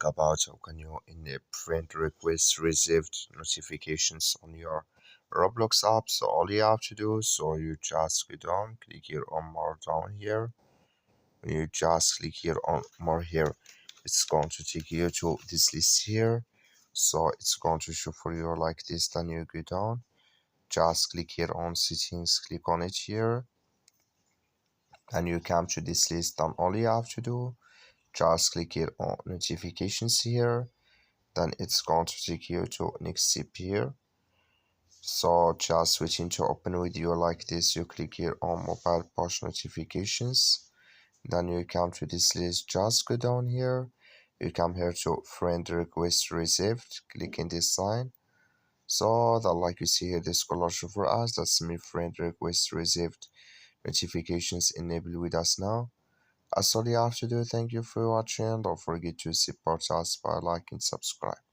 about how can you in the friend request received notifications on your Roblox app. So all you have to do, so you just go down, click here on more down here. When you just click here on more here, it's going to take you to this list here. So it's going to show for you like this. Then you go down, just click here on settings, click on it here, and you come to this list. Then all you have to do, just click here on notifications here. Then it's going to take you to next step here. So just switching to open with you like this, you click here on mobile push notifications. Then you come to this list, just go down here. You come here to friend request received, click in this sign. So that like you see here, this color show for us, that's me friend request received notifications enabled with us now. That's all you have to do. Thank you for watching. Don't forget to support us by liking, subscribe.